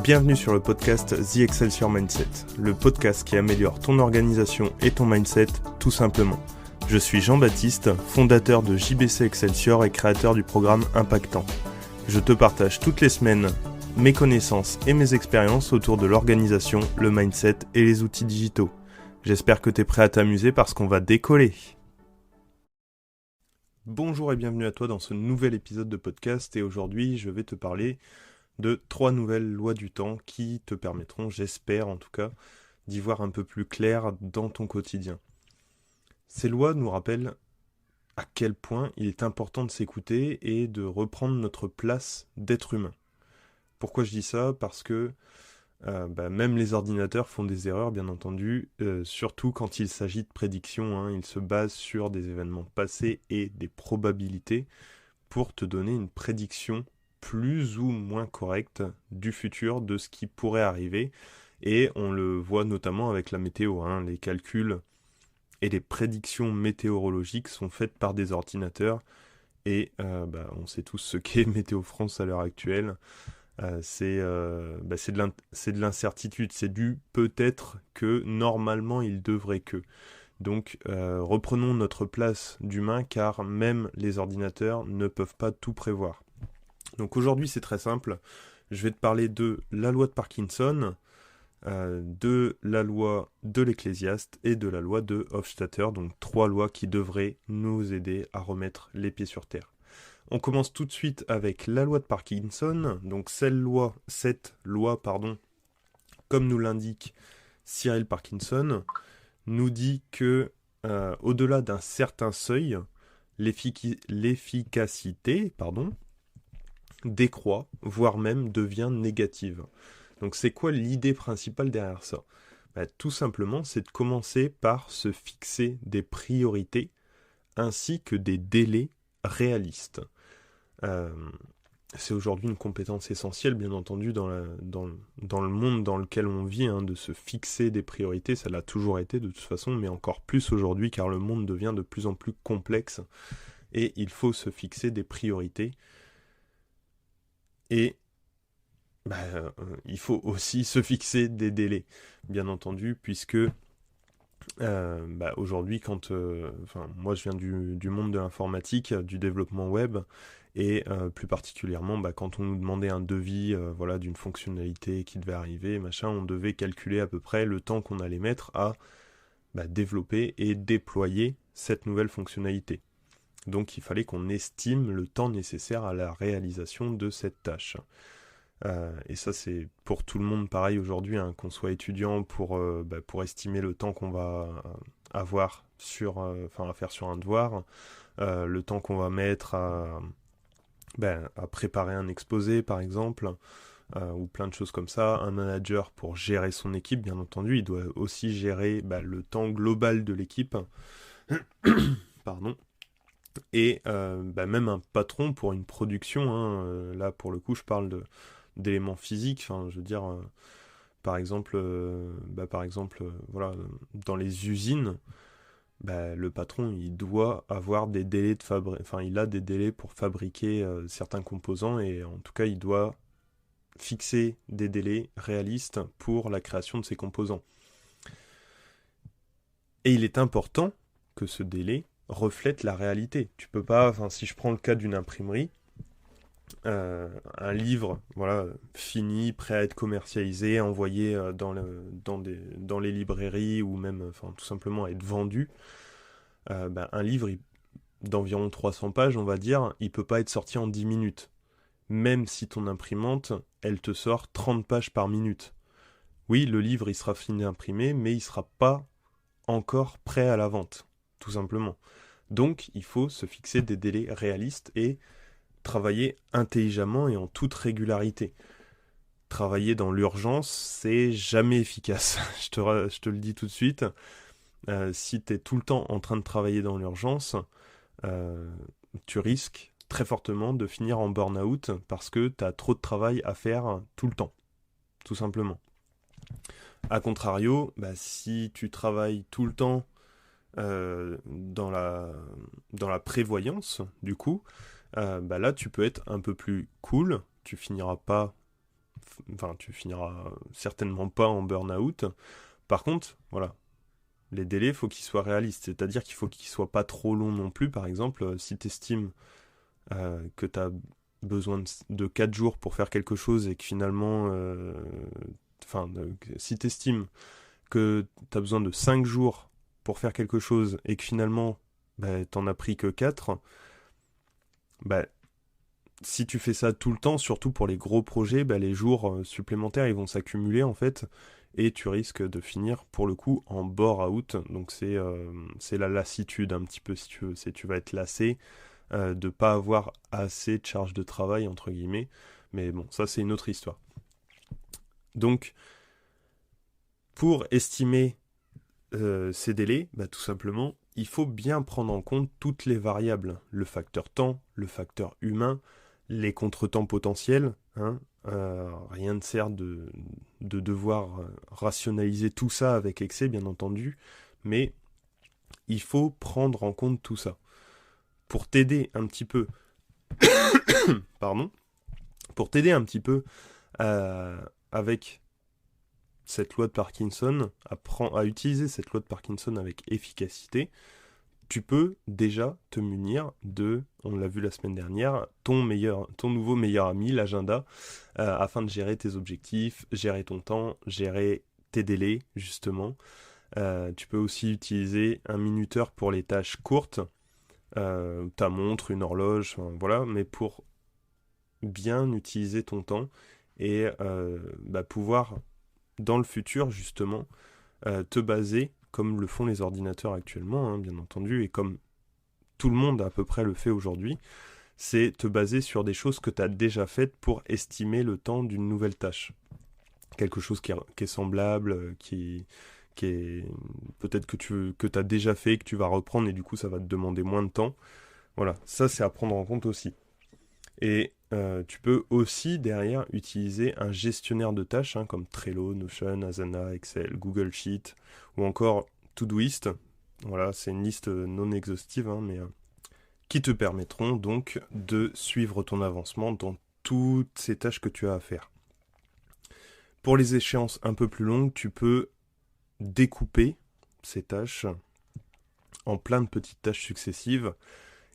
Bienvenue sur le podcast The Excelsior Mindset, le podcast qui améliore ton organisation et ton mindset tout simplement. Je suis Jean-Baptiste, fondateur de JBC Excelsior et créateur du programme Impactant. Je te partage toutes les semaines mes connaissances et mes expériences autour de l'organisation, le mindset et les outils digitaux. J'espère que tu es prêt à t'amuser parce qu'on va décoller. Bonjour et bienvenue à toi dans ce nouvel épisode de podcast et aujourd'hui je vais te parler de 3 nouvelles lois du temps qui te permettront, j'espère en tout cas, d'y voir un peu plus clair dans ton quotidien. Ces lois nous rappellent à quel point il est important de s'écouter et de reprendre notre place d'être humain. Pourquoi je dis ça ? Parce que même les ordinateurs font des erreurs, bien entendu, surtout quand il s'agit de prédictions. Ils se basent sur des événements passés et des probabilités pour te donner une prédiction plus ou moins correcte du futur, de ce qui pourrait arriver. Et on le voit notamment avec la météo. Les calculs et les prédictions météorologiques sont faites par des ordinateurs. Et on sait tous ce qu'est Météo France à l'heure actuelle. C'est de l'incertitude. C'est du peut-être que, normalement il devrait que. Donc reprenons notre place d'humain car même les ordinateurs ne peuvent pas tout prévoir. Donc aujourd'hui c'est très simple, je vais te parler de la loi de Parkinson, de la loi de l'Ecclésiaste et de la loi de Hofstadter, donc 3 lois qui devraient nous aider à remettre les pieds sur terre. On commence tout de suite avec la loi de Parkinson, donc cette loi, comme nous l'indique Cyril Parkinson, nous dit que au-delà d'un certain seuil, l'efficacité décroît, voire même devient négative. Donc c'est quoi l'idée principale derrière ça ? Tout simplement, c'est de commencer par se fixer des priorités ainsi que des délais réalistes. C'est aujourd'hui une compétence essentielle, bien entendu, dans le monde dans lequel on vit, de se fixer des priorités. Ça l'a toujours été de toute façon, mais encore plus aujourd'hui, car le monde devient de plus en plus complexe et il faut se fixer des priorités. Et il faut aussi se fixer des délais, bien entendu, puisque aujourd'hui, moi je viens du monde de l'informatique, du développement web, et plus particulièrement quand on nous demandait un devis d'une fonctionnalité qui devait arriver, on devait calculer à peu près le temps qu'on allait mettre à développer et déployer cette nouvelle fonctionnalité. Donc il fallait qu'on estime le temps nécessaire à la réalisation de cette tâche. Et ça c'est pour tout le monde pareil aujourd'hui, qu'on soit étudiant pour estimer le temps qu'on va avoir à faire sur un devoir, le temps qu'on va mettre à préparer un exposé par exemple, ou plein de choses comme ça. Un manager pour gérer son équipe, bien entendu, il doit aussi gérer le temps global de l'équipe. Pardon. Et même un patron pour une production, là pour le coup je parle d'éléments physiques, par exemple, dans les usines, le patron il doit avoir des délais il a des délais pour fabriquer certains composants, et en tout cas il doit fixer des délais réalistes pour la création de ces composants. Et il est important que ce délai reflète la réalité. Tu peux pas, si je prends le cas d'une imprimerie, un livre fini, prêt à être commercialisé, envoyé dans les librairies ou même tout simplement à être vendu, un livre d'environ 300 pages, on va dire, il peut pas être sorti en 10 minutes. Même si ton imprimante, elle te sort 30 pages par minute. Oui, le livre il sera fini d'imprimé, mais il sera pas encore prêt à la vente, tout simplement. Donc il faut se fixer des délais réalistes et travailler intelligemment et en toute régularité. Travailler dans l'urgence, c'est jamais efficace. Je te le dis tout de suite. Si tu es tout le temps en train de travailler dans l'urgence, tu risques très fortement de finir en burn-out parce que tu as trop de travail à faire tout le temps, tout simplement. A contrario, si tu travailles tout le temps dans la prévoyance, du coup, là tu peux être un peu plus cool, tu finiras pas tu finiras certainement pas en burn-out. Par contre, voilà, les délais, il faut qu'ils soient réalistes, c'est-à-dire qu'il faut qu'ils soient pas trop longs non plus. Par exemple, si tu estimes que tu as besoin de 4 jours pour faire quelque chose et que finalement, si tu estimes que tu as besoin de 5 jours pour faire quelque chose et que finalement, t'en as pris que 4, bah, si tu fais ça tout le temps, surtout pour les gros projets, les jours supplémentaires, ils vont s'accumuler en fait, et tu risques de finir pour le coup en bore-out. Donc c'est la lassitude un petit peu, si tu veux. Tu vas être lassé de pas avoir assez de charge de travail, entre guillemets. Mais bon, ça c'est une autre histoire. Donc, pour estimer ces délais, tout simplement, il faut bien prendre en compte toutes les variables. Le facteur temps, le facteur humain, les contretemps potentiels. Rien ne sert de devoir rationaliser tout ça avec excès, bien entendu, mais il faut prendre en compte tout ça. Pour t'aider un petit peu, pardon, pour t'aider un petit peu avec cette loi de Parkinson, à utiliser cette loi de Parkinson avec efficacité, tu peux déjà te munir de, on l'a vu la semaine dernière, ton nouveau meilleur ami, l'agenda, afin de gérer tes objectifs, gérer ton temps, gérer tes délais, justement. Tu peux aussi utiliser un minuteur pour les tâches courtes, ta montre, une horloge, voilà, mais pour bien utiliser ton temps et pouvoir, dans le futur, justement, te baser, comme le font les ordinateurs actuellement, bien entendu, et comme tout le monde à peu près le fait aujourd'hui, c'est te baser sur des choses que tu as déjà faites pour estimer le temps d'une nouvelle tâche. Quelque chose qui est semblable, qui est peut-être que tu as déjà fait, que tu vas reprendre, et du coup ça va te demander moins de temps. Voilà, ça c'est à prendre en compte aussi. Et tu peux aussi derrière utiliser un gestionnaire de tâches comme Trello, Notion, Asana, Excel, Google Sheet ou encore Todoist. Voilà, c'est une liste non exhaustive, mais qui te permettront donc de suivre ton avancement dans toutes ces tâches que tu as à faire. Pour les échéances un peu plus longues, tu peux découper ces tâches en plein de petites tâches successives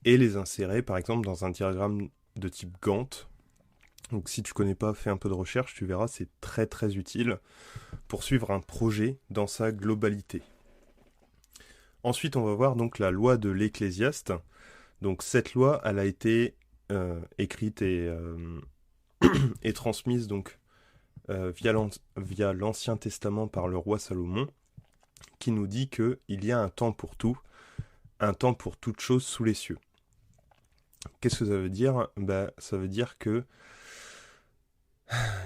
et les insérer par exemple dans un diagramme de type Gantt. Donc si tu connais pas, fais un peu de recherche, tu verras, c'est très très utile pour suivre un projet dans sa globalité. Ensuite, on va voir donc la loi de l'Ecclésiaste. Donc cette loi, elle a été écrite et transmise donc via l'Ancien Testament par le roi Salomon, qui nous dit qu'il y a un temps pour tout, un temps pour toute chose sous les cieux. Qu'est-ce que ça veut dire ? Ça veut dire que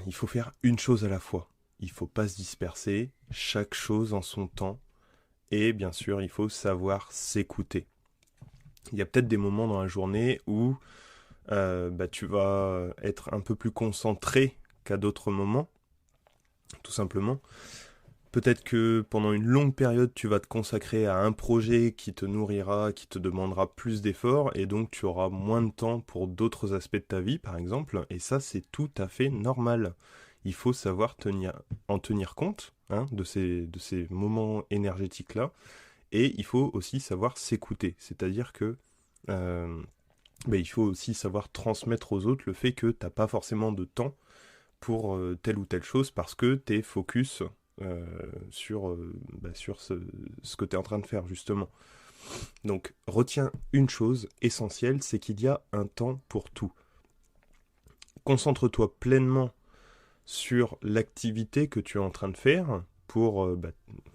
il faut faire une chose à la fois. Il ne faut pas se disperser, chaque chose en son temps. Et bien sûr, il faut savoir s'écouter. Il y a peut-être des moments dans la journée où tu vas être un peu plus concentré qu'à d'autres moments, tout simplement. Peut-être que pendant une longue période, tu vas te consacrer à un projet qui te nourrira, qui te demandera plus d'efforts, et donc tu auras moins de temps pour d'autres aspects de ta vie, par exemple, et ça, c'est tout à fait normal. Il faut savoir en tenir compte de ces moments énergétiques-là, et il faut aussi savoir s'écouter, c'est-à-dire que il faut aussi savoir transmettre aux autres le fait que tu n'as pas forcément de temps pour telle ou telle chose, parce que tu es focus sur ce que tu es en train de faire, justement. Donc, retiens une chose essentielle, c'est qu'il y a un temps pour tout. Concentre-toi pleinement sur l'activité que tu es en train de faire pour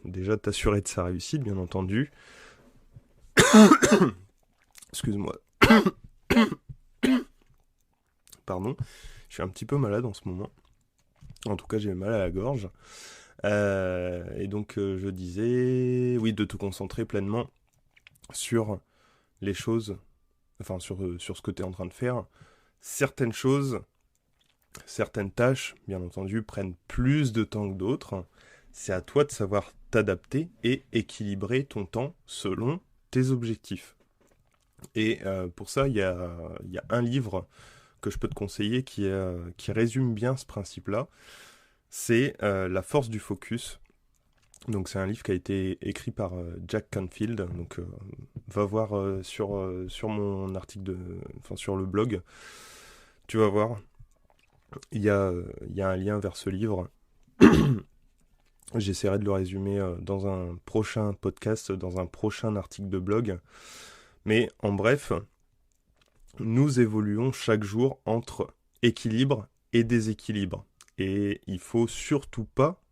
déjà t'assurer de sa réussite, bien entendu. Excuse-moi. Pardon, je suis un petit peu malade en ce moment. En tout cas, j'ai mal à la gorge. Et donc, je disais, oui, de te concentrer pleinement sur les choses, enfin, sur ce que tu es en train de faire. Certaines choses, certaines tâches, bien entendu, prennent plus de temps que d'autres. C'est à toi de savoir t'adapter et équilibrer ton temps selon tes objectifs. Et pour ça, il y a un livre que je peux te conseiller qui résume bien ce principe-là, c'est La force du focus. Donc c'est un livre qui a été écrit par Jack Canfield. Donc va voir sur mon article enfin sur le blog, tu vas voir. Il y a un lien vers ce livre. J'essaierai de le résumer dans un prochain podcast, dans un prochain article de blog. Mais en bref, nous évoluons chaque jour entre équilibre et déséquilibre. Et il faut surtout pas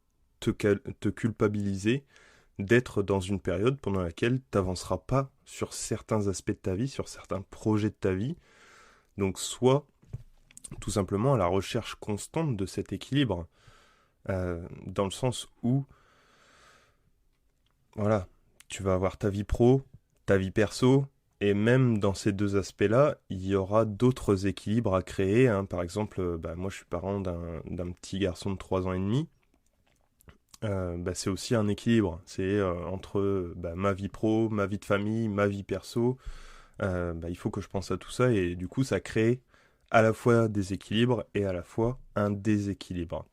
te culpabiliser d'être dans une période pendant laquelle tu n'avanceras pas sur certains aspects de ta vie, sur certains projets de ta vie. Donc soit tout simplement à la recherche constante de cet équilibre, dans le sens où, voilà, tu vas avoir ta vie pro, ta vie perso, et même dans ces deux aspects-là, il y aura d'autres équilibres à créer, hein. Par exemple, moi je suis parent d'un petit garçon de 3 ans et demi. C'est aussi un équilibre. C'est entre ma vie pro, ma vie de famille, ma vie perso. Il faut que je pense à tout ça et du coup ça crée à la fois des équilibres et à la fois un déséquilibre.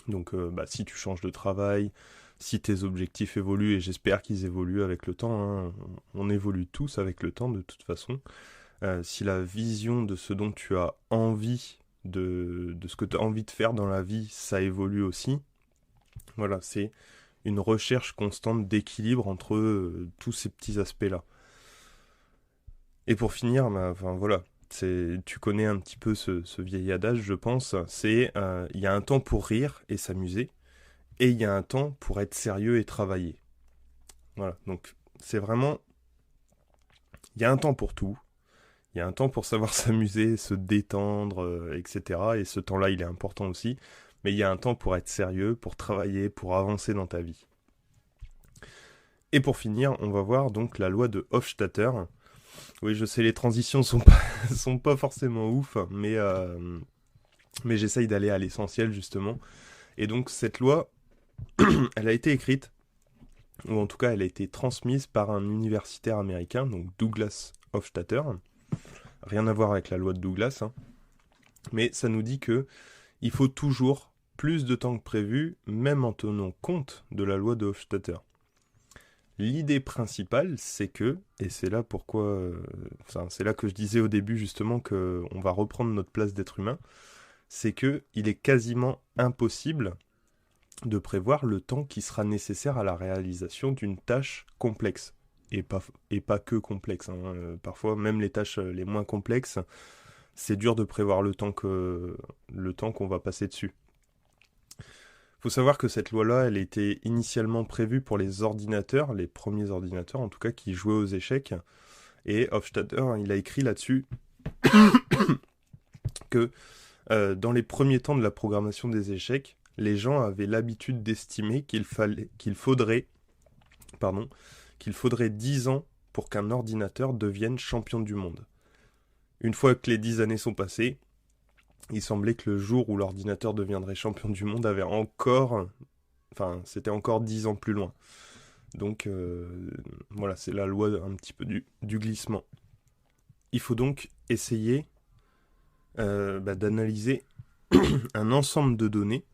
Donc si tu changes de travail, si tes objectifs évoluent, et j'espère qu'ils évoluent avec le temps, hein, on évolue tous avec le temps de toute façon. Si la vision de ce dont tu as envie, de ce que tu as envie de faire dans la vie, ça évolue aussi. Voilà, c'est une recherche constante d'équilibre entre tous ces petits aspects-là. Et pour finir, voilà, tu connais un petit peu ce vieil adage, je pense, c'est il y a un temps pour rire et s'amuser, et il y a un temps pour être sérieux et travailler. Voilà, donc c'est vraiment, il y a un temps pour tout, il y a un temps pour savoir s'amuser, se détendre, etc. Et ce temps-là, il est important aussi. Mais il y a un temps pour être sérieux, pour travailler, pour avancer dans ta vie. Et pour finir, on va voir donc la loi de Hofstadter. Oui, je sais, les transitions sont pas forcément ouf, mais j'essaye d'aller à l'essentiel justement. Et donc cette loi, elle a été écrite, ou en tout cas elle a été transmise par un universitaire américain, donc Douglas Hofstadter. Rien à voir avec la loi de Douglas, hein. Mais ça nous dit que il faut toujours plus de temps que prévu, même en tenant compte de la loi de Hofstadter. L'idée principale, c'est que, et c'est là pourquoi, c'est là que je disais au début justement qu'on va reprendre notre place d'être humain, c'est que il est quasiment impossible de prévoir le temps qui sera nécessaire à la réalisation d'une tâche complexe. Et pas que complexe, hein. Parfois, même les tâches les moins complexes, c'est dur de prévoir le temps qu'on va passer dessus. Il faut savoir que cette loi-là, elle était initialement prévue pour les ordinateurs, les premiers ordinateurs en tout cas, qui jouaient aux échecs. Et Hofstadter, il a écrit là-dessus que dans les premiers temps de la programmation des échecs, les gens avaient l'habitude d'estimer qu'il faudrait 10 ans pour qu'un ordinateur devienne champion du monde. Une fois que les 10 années sont passées, il semblait que le jour où l'ordinateur deviendrait champion du monde c'était encore 10 ans plus loin. Donc voilà, c'est la loi un petit peu du glissement. Il faut donc essayer d'analyser un ensemble de données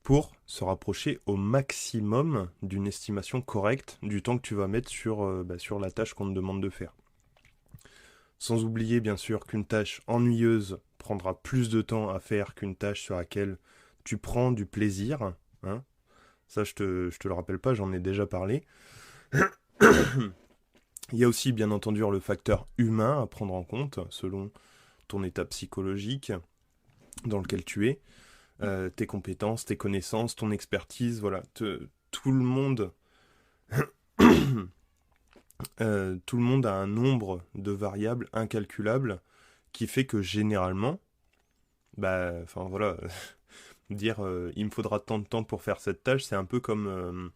pour se rapprocher au maximum d'une estimation correcte du temps que tu vas mettre sur la tâche qu'on te demande de faire. Sans oublier bien sûr qu'une tâche ennuyeuse prendra plus de temps à faire qu'une tâche sur laquelle tu prends du plaisir, hein. Ça je te le rappelle pas, j'en ai déjà parlé. Il y a aussi bien entendu le facteur humain à prendre en compte selon ton état psychologique dans lequel tu es, tes compétences, tes connaissances, ton expertise, voilà, tout le monde tout le monde a un nombre de variables incalculables qui fait que généralement, dire il me faudra tant de temps pour faire cette tâche, c'est un peu comme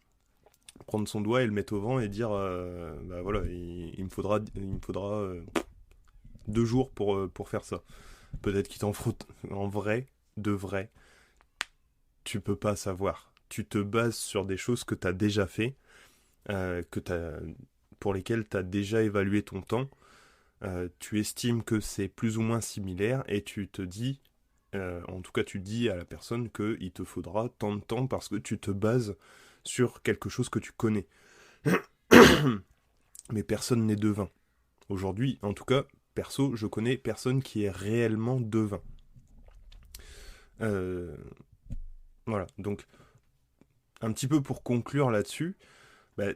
prendre son doigt et le mettre au vent et dire il me faudra 2 jours pour faire ça. Peut-être qu'il t'en faut en vrai, de vrai, tu peux pas savoir. Tu te bases sur des choses que tu as déjà fait, pour lesquelles tu as déjà évalué ton temps. tu estimes que c'est plus ou moins similaire et tu te dis, en tout cas tu dis à la personne qu'il te faudra tant de temps parce que tu te bases sur quelque chose que tu connais. Mais personne n'est devin. Aujourd'hui, en tout cas, perso, je connais personne qui est réellement devin. Euh, voilà, donc un petit peu pour conclure là-dessus, bah,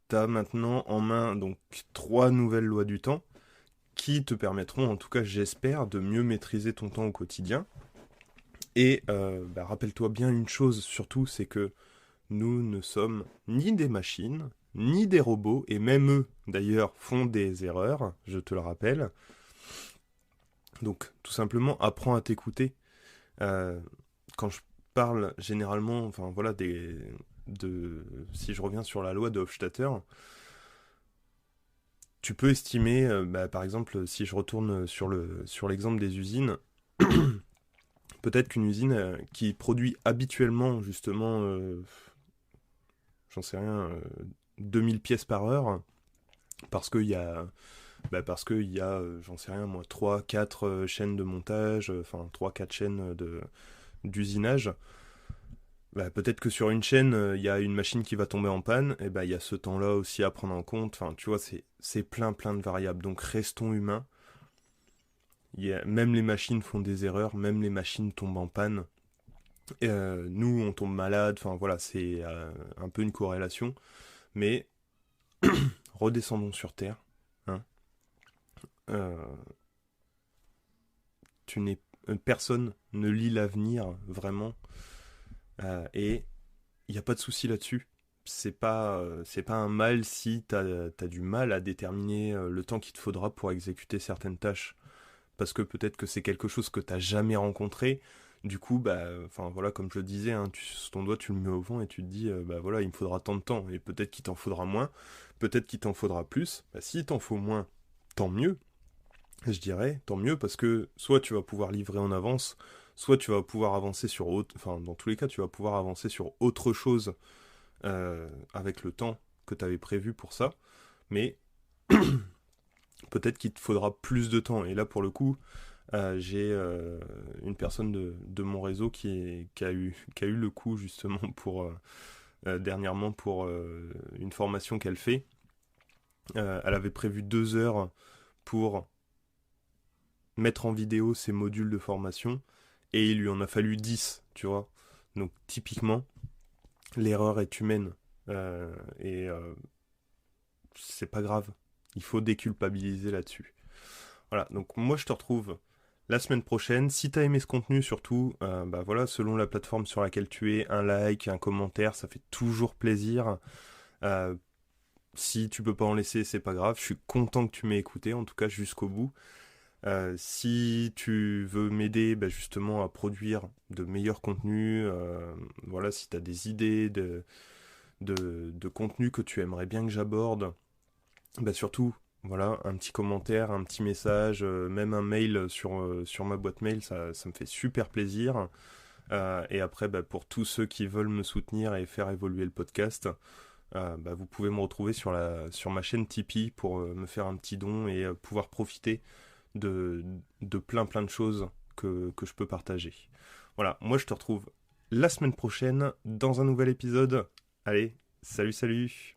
tu as maintenant en main donc 3 nouvelles lois du temps qui te permettront, en tout cas j'espère, de mieux maîtriser ton temps au quotidien. Et rappelle-toi bien une chose surtout, c'est que nous ne sommes ni des machines, ni des robots, et même eux, d'ailleurs, font des erreurs, je te le rappelle. Donc, tout simplement, apprends à t'écouter. Euh, Quand je parle généralement, enfin voilà, si je reviens sur la loi de Hofstadter, tu peux estimer, par exemple, si je retourne sur l'exemple des usines, peut-être qu'une usine qui produit habituellement, justement, j'en sais rien, 2000 pièces par heure, parce qu'il y a, j'en sais rien moi, trois quatre chaînes de montage, enfin trois quatre chaînes d'usinage. Peut-être que sur une chaîne, il y a une machine qui va tomber en panne, et il y a ce temps-là aussi à prendre en compte. Enfin, tu vois, c'est plein de variables. Donc restons humains. Même les machines font des erreurs, même les machines tombent en panne. Nous, on tombe malade. Enfin voilà, c'est un peu une corrélation. Mais redescendons sur Terre. Hein. Euh, Personne ne lit l'avenir vraiment. Et il n'y a pas de souci là-dessus. C'est pas un mal si t'as du mal à déterminer le temps qu'il te faudra pour exécuter certaines tâches. Parce que peut-être que c'est quelque chose que t'as jamais rencontré. Du coup, enfin voilà, comme je le disais, hein, ton doigt tu le mets au vent et tu te dis, voilà, il me faudra tant de temps. Et peut-être qu'il t'en faudra moins, peut-être qu'il t'en faudra plus. S'il t'en faut moins, tant mieux. Je dirais, tant mieux, parce que soit tu vas pouvoir livrer en avance, soit tu vas pouvoir avancer sur autre, enfin dans tous les cas tu vas pouvoir avancer sur autre chose avec le temps que tu avais prévu pour ça, mais peut-être qu'il te faudra plus de temps. Et là pour le coup, j'ai une personne de mon réseau qui a eu le coup justement pour dernièrement pour une formation qu'elle fait. Elle avait prévu 2 heures pour mettre en vidéo ses modules de formation et il lui en a fallu 10, tu vois. Donc typiquement, l'erreur est humaine et c'est pas grave. Il faut déculpabiliser là-dessus. Voilà, donc moi je te retrouve la semaine prochaine. Si t'as aimé ce contenu, surtout, voilà, selon la plateforme sur laquelle tu es, un like, un commentaire, ça fait toujours plaisir. Euh, Si tu peux pas en laisser, c'est pas grave. Je suis content que tu m'aies écouté, en tout cas jusqu'au bout. Si tu veux m'aider justement à produire de meilleurs contenus, voilà, si tu as des idées de contenus que tu aimerais bien que j'aborde, surtout, voilà, un petit commentaire, un petit message, même un mail sur ma boîte mail, ça me fait super plaisir. Et après, pour tous ceux qui veulent me soutenir et faire évoluer le podcast, vous pouvez me retrouver sur ma chaîne Tipeee pour me faire un petit don et pouvoir profiter de plein de choses que je peux partager. Voilà, moi je te retrouve la semaine prochaine dans un nouvel épisode. Allez, salut.